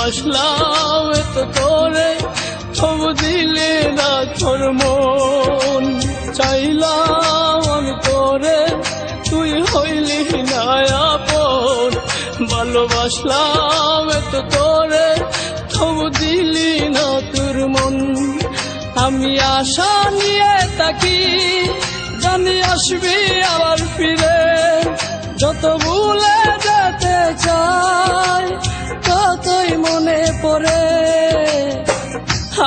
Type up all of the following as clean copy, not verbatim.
ভালোবাসলাম এত তোরে, তবু দিলি না তোর মন। চাইলাম আমি তোরে, তুই হইলি না আপন। ভালোবাসলাম এত তোরে, তবু দিলি না তোর মন। আমি আশা নিয়ে থাকি, জানি আসবি আবার ফিরে। যত ভুলে যেতে চাই, ততই মনে পড়ে।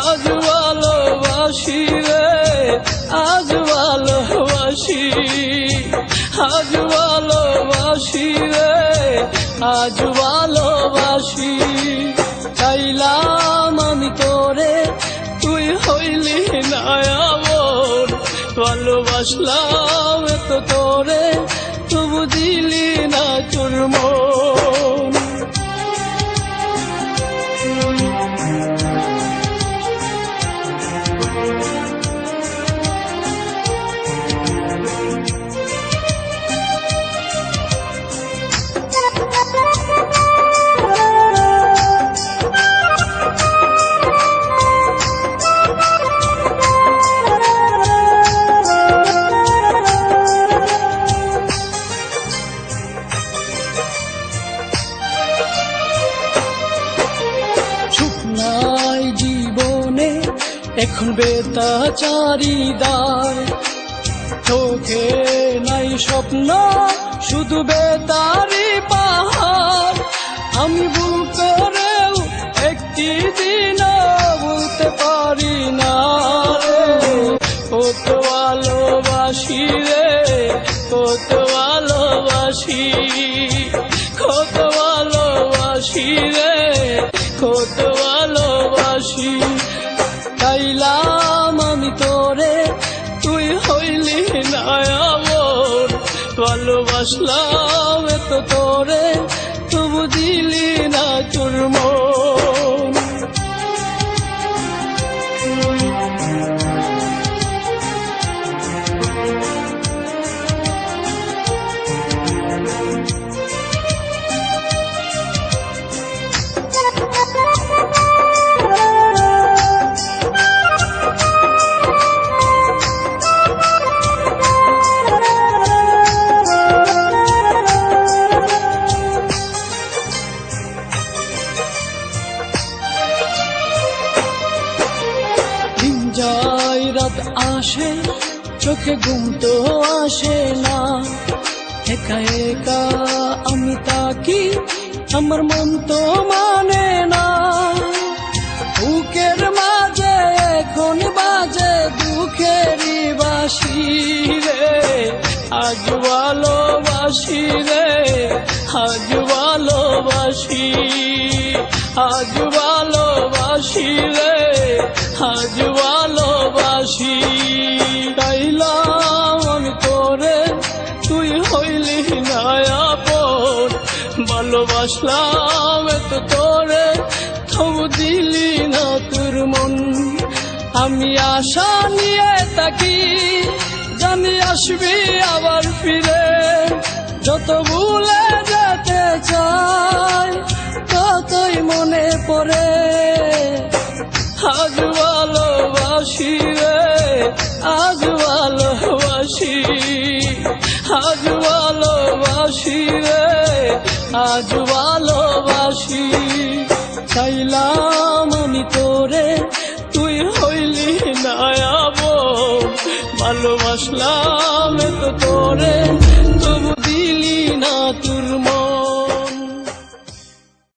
আজ ভালোবাসি রে, আজ ভালোবাসি, আজ ভালোবাসি রে, আজ ভালোবাসি। চাইলাম আমি তোরে, তুই হইলি না আপন। ভালোবাসলাম এত তোরে, তবু দিলি না তোর মন। জীবনে এখন বেতাচারিদায়, চোখে নাই স্বপ্ন, শুধু বেতারি পাহাড়। আমি ভুল করেও একটি দিন বলতে পারি না রে, কত ভালোবাসি রে, কত ভালোবাসি, কত ভালোবাসি রে, কত ভালোবাসি। চাইলাম আমি তোরে, তুই হইলি না আপন। ভালোবাসলাম এত তোরে, তবু দিলি না তোর মন। যায় রাত আসে, চোখে ঘুম তো আসে না। একা একা আমি তাকি, আমার মন তো মানে না। বুকের মাঝে এখন বাজে দুঃখেরই বাঁশি রে। আজ ভালোবাসি রে, আজ ভালোবাসি, আজ ভালোবাসি রে, আজ ভালোবাসি। চাইলাম আমি তোরে, তুই হইলি না আপন। ভালোবাসলাম এত তোরে, তবু দিলি না তোর মন। আমি আশা নিয়ে থাকি, জানি আসবি আবার ফিরে। যত ভুলে যেতে চাই, ততই মনে পড়ে। আজ ভালোবাসি রে, আজ ভালোবাসি, আজ ভালোবাসি রে, আজ ভালোবাসি। চাইলাম আমি তোরে, তুই হইলি না আপন। ভালোবাসলাম